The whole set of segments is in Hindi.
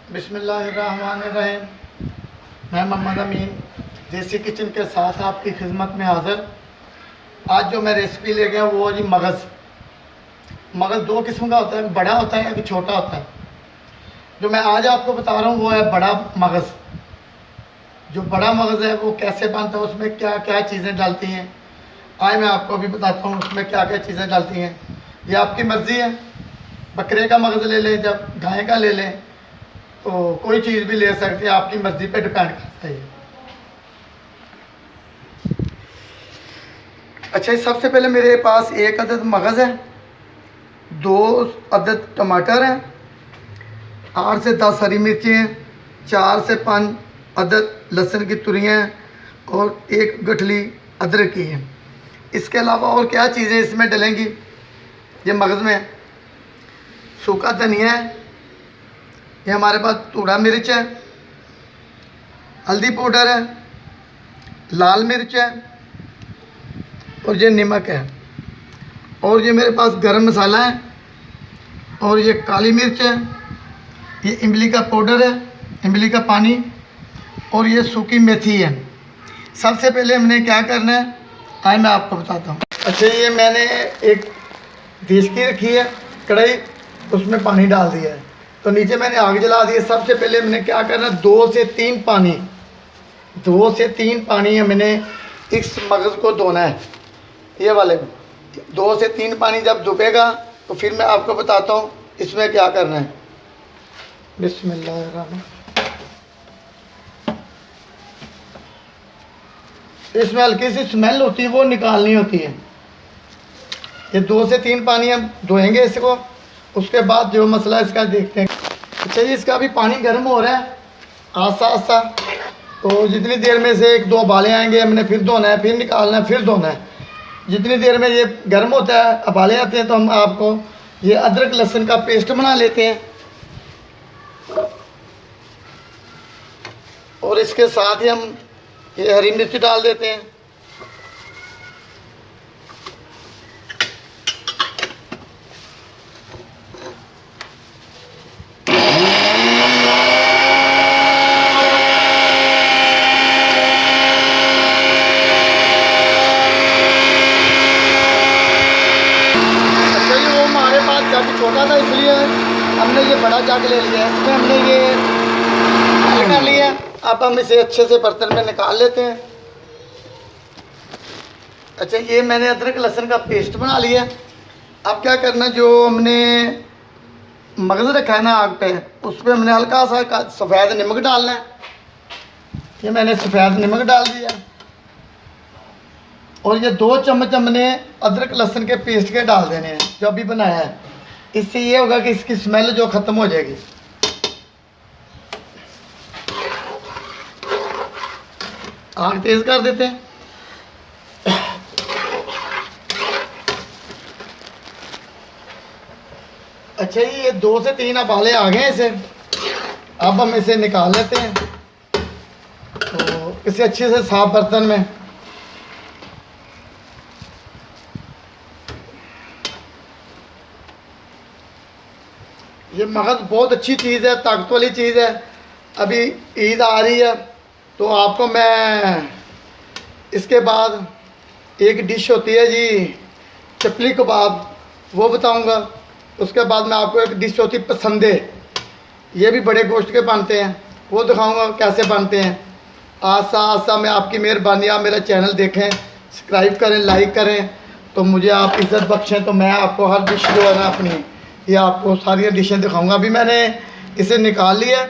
बिस्मिल्लाहिर्रहमानिर्रहीम। मैं मोहम्मद अमीन देसी किचन के साथ आपकी खिदमत में हाज़िर। आज जो मैं रेसिपी ले गया वो जी मगज़। मगज़ दो किस्म का होता है, बड़ा होता है एक छोटा होता है। जो मैं आज आपको बता रहा हूँ वो है बड़ा मगज़। जो बड़ा मगज़ है वो कैसे बनता है, उसमें क्या क्या चीज़ें डालती हैं, आज मैं आपको अभी बताता हूँ उसमें क्या क्या चीज़ें डालती हैं। ये आपकी मर्ज़ी है, बकरे का मगज़ ले लें, जब गाय का ले लें, तो कोई चीज़ भी ले सकते हैं, आपकी मर्ज़ी पे डिपेंड करता है। अच्छा, सबसे पहले मेरे पास एक अदद मगज़ है, 2 अदद टमाटर हैं, 8 से 10 हरी मिर्ची हैं, 4 से 5 अदद लहसुन की तुरियाँ हैं और 1 गठली अदरक की है। इसके अलावा और क्या चीज़ें इसमें डलेंगी ये मगज़ में? सूखा धनिया है, ये हमारे पास टुकड़ा मिर्च है, हल्दी पाउडर है, लाल मिर्च है और ये नमक है, और ये मेरे पास गरम मसाला है, और ये काली मिर्च है, ये इमली का पाउडर है, इमली का पानी, और ये सूखी मेथी है। सबसे पहले हमने क्या करना है आज मैं आपको बताता हूँ। अच्छा, ये मैंने एक डिश की रखी है कढ़ाई, उसमें पानी डाल दिया है, तो नीचे मैंने आग जला दी है। सबसे पहले मैंने क्या करना है, 2 से 3 पानी मैंने इस मगज़ को धोना है। ये वाले 2 से 3 पानी जब डूबेगा तो फिर मैं आपको बताता हूँ इसमें क्या करना है। बिस्मिल्लाहिर्रहमानिर्रहीम। इसमें हल्की सी स्मेल होती है, वो निकालनी होती है। ये 2 से 3 पानी हम धोएंगे इसको, उसके बाद जो मसला इसका देखते हैं। अच्छा जी, इसका भी पानी गर्म हो रहा है आस्ता आस्ता, तो जितनी देर में से 1-2 उबाले आएंगे हमने फिर धोना है, फिर निकालना है, फिर धोना है। जितनी देर में ये गर्म होता है, उबाले आते हैं, तो हम आपको ये अदरक लहसुन का पेस्ट बना लेते हैं, और इसके साथ ही हम ये हरी मिर्च डाल देते हैं। जग छोटा था इसलिए हमने ये बड़ा जग ले लिया है, इसमें हमने ये कर लिया। अब हम इसे अच्छे से बर्तन में निकाल लेते हैं। अच्छा, ये मैंने अदरक लहसुन का पेस्ट बना लिया। अब क्या करना, जो हमने मगज़ रखा है ना आग पे, उस पर हमने हल्का सा सफ़ेद नमक डालना है। ये मैंने सफ़ेद नमक डाल दिया, और ये 2 चम्मच हमने अदरक लहसुन के पेस्ट के डाल देने हैं जो अभी बनाया है। इससे ये होगा कि इसकी स्मेल जो ख़त्म हो जाएगी। आग तेज़ कर देते हैं। अच्छा, ये 2 से 3 उबाले आ गए इसे। अब हम इसे निकाल लेते हैं, तो इसे अच्छे से साफ बर्तन में ये मगज़ बहुत अच्छी चीज़ है, ताकत वाली चीज़ है। अभी ईद आ रही है, तो आपको मैं इसके बाद एक डिश होती है जी चपली कबाब, वो बताऊंगा। उसके बाद मैं आपको एक डिश होती है पसंदे, ये भी बड़े गोश्त के बनते हैं, वो दिखाऊंगा कैसे बनते हैं। आस्ता आस्ता मैं आपकी मेहरबानी, आप मेरा चैनल देखें, सब्सक्राइब करें, लाइक करें, तो मुझे आप इज़्ज़त बख्शें, तो मैं आपको हर डिश जो है ना अपनी, ये आपको सारी डिशें दिखाऊंगा। अभी मैंने इसे निकाल लिया,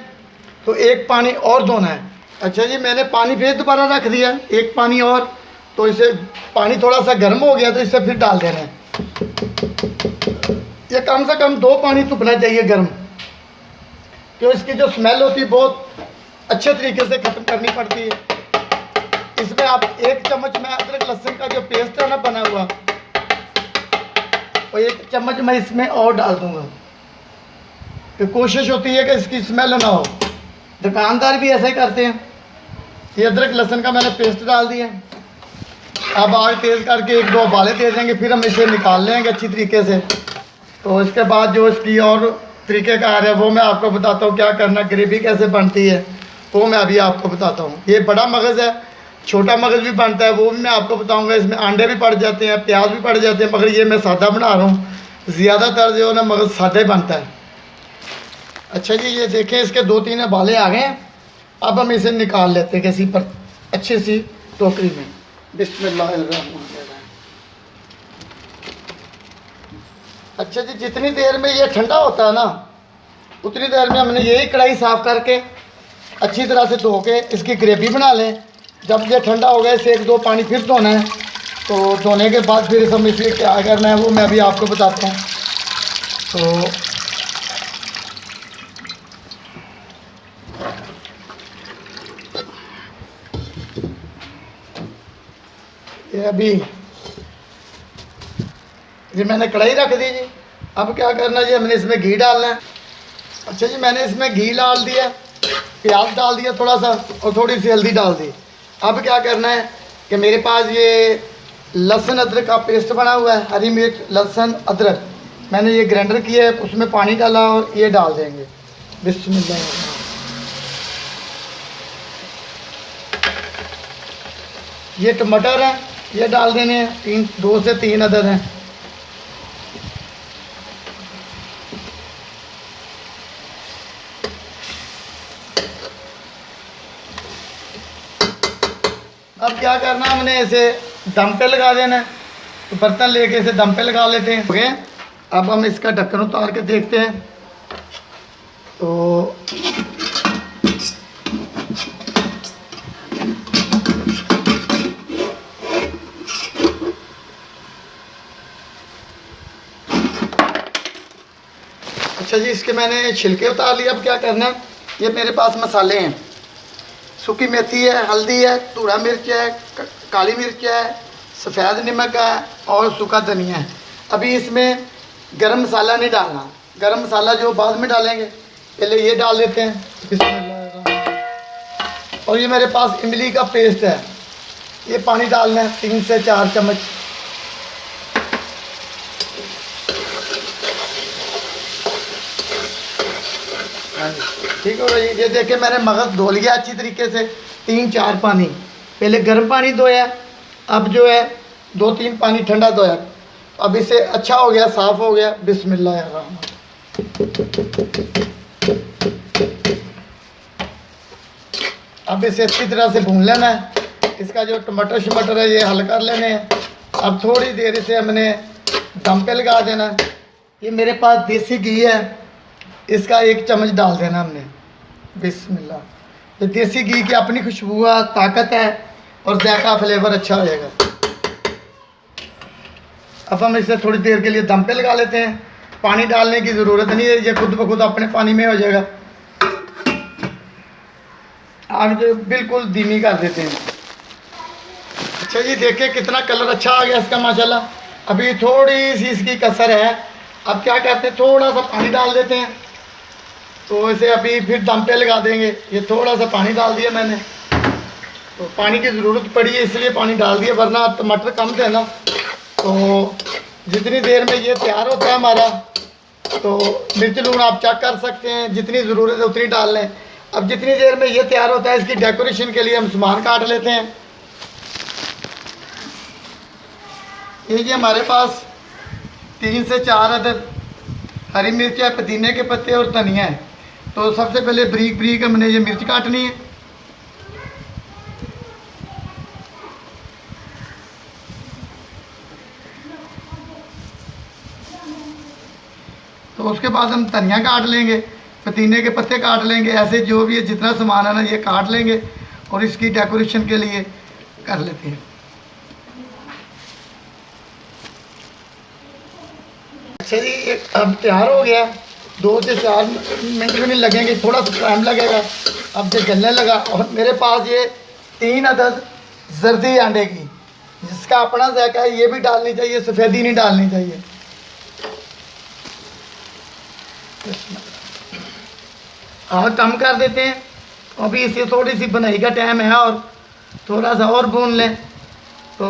तो 1 पानी और धोना है। अच्छा जी, मैंने पानी फिर दोबारा रख दिया 1 पानी और, तो इसे पानी थोड़ा सा गर्म हो गया, तो इसे फिर डाल देना है। ये कम से कम 2 पानी तुपना चाहिए गर्म, क्यों इसकी जो स्मेल होती है बहुत अच्छे तरीके से ख़त्म करनी पड़ती है। इसमें आप 1 चम्मच में अदरक लहसुन का जो पेस्ट है ना बना हुआ, और 1 चम्मच मैं इसमें और डाल दूंगा, तो कोशिश होती है कि इसकी स्मेल ना हो। दुकानदार भी ऐसा ही करते हैं। ये अदरक लहसुन का मैंने पेस्ट डाल दिया। अब आग तेज़ करके 1-2 उबाले दे देंगे, फिर हम इसे निकाल लेंगे अच्छी तरीके से। तो इसके बाद जो इसकी और तरीक़ेकार है वो मैं आपको बताता हूँ। क्या करना, ग्रेवी कैसे बनती है वो मैं अभी आपको बताता हूँ। ये बड़ा मगज़ है, छोटा मगज़ भी बनता है, वो भी मैं आपको बताऊँगा। इसमें अंडे भी पड़ जाते हैं, प्याज भी पड़ जाते हैं, मगर ये मैं सादा बना रहा हूँ। ज़्यादातर जो है ना मगज़ सादा ही बनता है। अच्छा जी, ये देखें इसके 2-3 बाले आ गए हैं। अब हम इसे निकाल लेते हैं किसी पर अच्छी सी टोकरी में। बिस्मिल्लाहिर्रहमानिर्रहीम। अच्छा जी, जितनी देर में ये ठंडा होता है ना उतनी देर में हमने यही कढ़ाई साफ़ करके अच्छी तरह से धो के इसकी ग्रेवी बना लें। जब ये ठंडा हो गया इसे 1-2 पानी फिर धोना है। तो धोने के बाद फिर हम इसे क्या करना है वो मैं अभी आपको बताता हूँ। तो ये अभी जी मैंने कढ़ाई रख दी जी। अब क्या करना जी, हमने इसमें घी डालना है। अच्छा जी, मैंने इसमें घी डाल दिया, प्याज डाल दिया थोड़ा सा और थोड़ी सी हल्दी डाल दी। अब क्या करना है कि मेरे पास ये लहसुन अदरक का पेस्ट बना हुआ है, हरी मिर्च लहसुन अदरक मैंने ये ग्राइंडर किया है, उसमें पानी डाला और ये डाल देंगे। बिस्मिल्लाह। ये टमाटर हैं, ये डाल देने हैं, 2 से 3 अदद हैं। अब क्या करना, हमने इसे दम पे लगा देना है। तो बर्तन लेके इसे दम पे लगा लेते हैं। ओके, अब हम इसका ढक्कन उतार के देखते हैं। तो अच्छा जी, इसके मैंने छिलके उतार लिए। अब क्या करना है, ये मेरे पास मसाले हैं, सूखी मेथी है, हल्दी है, धूड़ा मिर्च है, काली मिर्च है, सफ़ेद नमक है और सूखा धनिया है। अभी इसमें गरम मसाला नहीं डालना, गरम मसाला जो बाद में डालेंगे, पहले ये डाल देते हैं। बिस्मिल्लाह। और ये मेरे पास इमली का पेस्ट है, ये पानी डालना है 3 से 4 चम्मच। ठीक हो गई। ये देखिए मैंने मगज़ धो लिया अच्छी तरीके से, 3-4 पानी, पहले गर्म पानी धोया, अब जो है 2-3 पानी ठंडा धोया। अब इसे अच्छा हो गया, साफ़ हो गया। बिस्मिल्लाह। अब इसे अच्छी तरह से भून लेना है। इसका जो टमाटर शमाटर है ये हल कर लेने हैं। अब थोड़ी देर इसे हमने दम पे लगा देना है। ये मेरे पास देसी घी है, इसका 1 चम्मच डाल देना हमने। बिस्मिल्लाह। ये देसी घी की अपनी खुशबू है, ताकत है और जायका फ्लेवर अच्छा हो जाएगा। अब हम इसे थोड़ी देर के लिए दम पे लगा लेते हैं। पानी डालने की ज़रूरत नहीं है, ये खुद ब खुद अपने पानी में हो जाएगा। आग जो बिल्कुल धीमी कर देते हैं। अच्छा जी, देखिए कितना कलर अच्छा आ गया इसका माशाल्लाह। अभी थोड़ी सी इसकी कसर है। अब क्या कहते हैं, थोड़ा सा पानी डाल देते हैं। तो इसे अभी फिर दम पे लगा देंगे। ये थोड़ा सा पानी डाल दिया मैंने, तो पानी की ज़रूरत पड़ी है इसलिए पानी डाल दिया, वरना टमाटर कम थे ना। तो जितनी देर में ये तैयार होता है हमारा, तो मिर्च लून आप चेक कर सकते हैं, जितनी ज़रूरत है उतनी डाल लें। अब जितनी देर में ये तैयार होता है, इसकी डेकोरेशन के लिए हम सामान काट लेते हैं। ये हमारे पास 3 से 4 अदद हरी मिर्च है, पुदीने के पत्ते और धनिया है। तो सबसे पहले बारीक बारीक हमने ये मिर्च काटनी है। तो उसके बाद हम धनिया काट लेंगे, पुदीने के पत्ते काट लेंगे, ऐसे जो भी है जितना सामान है ना ये काट लेंगे और इसकी डेकोरेशन के लिए कर लेते हैं। अच्छा जी, अब तैयार हो गया। 2 से 4 मिनट भी नहीं लगेंगे, थोड़ा सा टाइम लगेगा। अब जो जलने लगा, और मेरे पास ये 3 अदद जर्दी अंडे की, जिसका अपना जायका है, ये भी डालनी चाहिए, सफ़ेदी नहीं डालनी चाहिए। आग कम कर देते हैं। अभी इसे थोड़ी सी बनाई का टाइम है और थोड़ा सा और भून लें। तो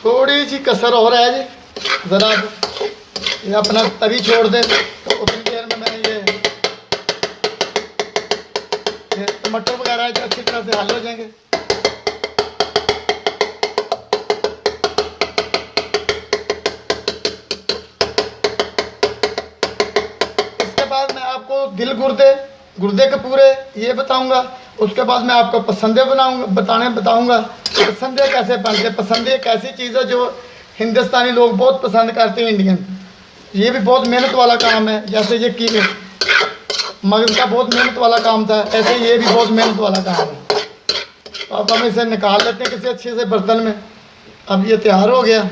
थोड़ी सी कसर और है जी, ज़रा ये अपना तवी छोड़ दें तो उतनी देर में मैं ये टमाटर वगैरह जो अच्छी तरह से हल हो जाएंगे। इसके बाद मैं आपको दिल गुर्दे के पूरे ये बताऊंगा। उसके बाद मैं आपको पसंदे बताऊंगा पसंदे कैसे बनते। पसंदे एक ऐसी चीज़ है जो हिंदुस्तानी लोग बहुत पसंद करते हैं, इंडियन। ये भी बहुत मेहनत वाला काम है, जैसे ये की मगज़ का बहुत मेहनत वाला काम था, ऐसे ये भी बहुत मेहनत वाला काम है। तो अब हम इसे निकाल लेते हैं किसी अच्छे से बर्तन में। अब ये तैयार हो गया।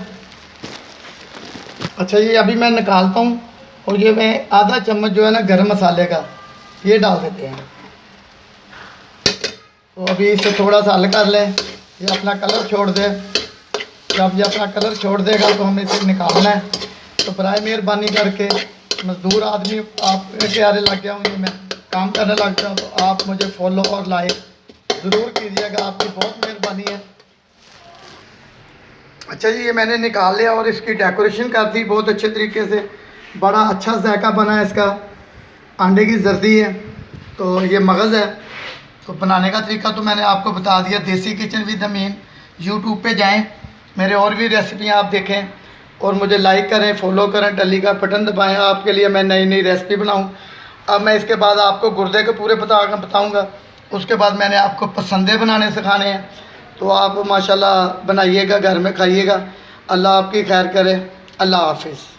अच्छा, ये अभी मैं निकालता हूँ और ये मैं आधा चम्मच जो है ना गरम मसाले का ये डाल देते हैं। तो अभी इसे थोड़ा सा हल कर लें, ये अपना कलर छोड़ दे। जब ये अपना कलर छोड़ देगा तो हमें इसे निकालना है। तो बराए मेहरबानी करके, मज़दूर आदमी आप के आरे लग गया हूँ, ये मैं काम करने लग जाऊँ, तो आप मुझे फॉलो और लाइक ज़रूर कीजिएगा, आपकी बहुत मेहरबानी है। अच्छा जी, ये मैंने निकाल लिया और इसकी डेकोरेशन कर दी बहुत अच्छे तरीके से। बड़ा अच्छा जायका बना है इसका। अंडे की जर्दी है, तो ये मगज़ है। तो बनाने का तरीका तो मैंने आपको बता दिया। देसी किचन विद अमीन, यूट्यूब पे जाएं, मेरे और भी रेसिपियाँ आप देखें और मुझे लाइक करें, फॉलो करें, टल्ली का बटन दबाएं, आपके लिए मैं नई नई रेसिपी बनाऊं। अब मैं इसके बाद आपको गुर्दे के पूरे बताऊंगा। उसके बाद मैंने आपको पसंदे बनाने सिखाने हैं। तो आप माशाल्लाह बनाइएगा, घर में खाइएगा। अल्लाह आपकी खैर करे। अल्लाह हाफिज़।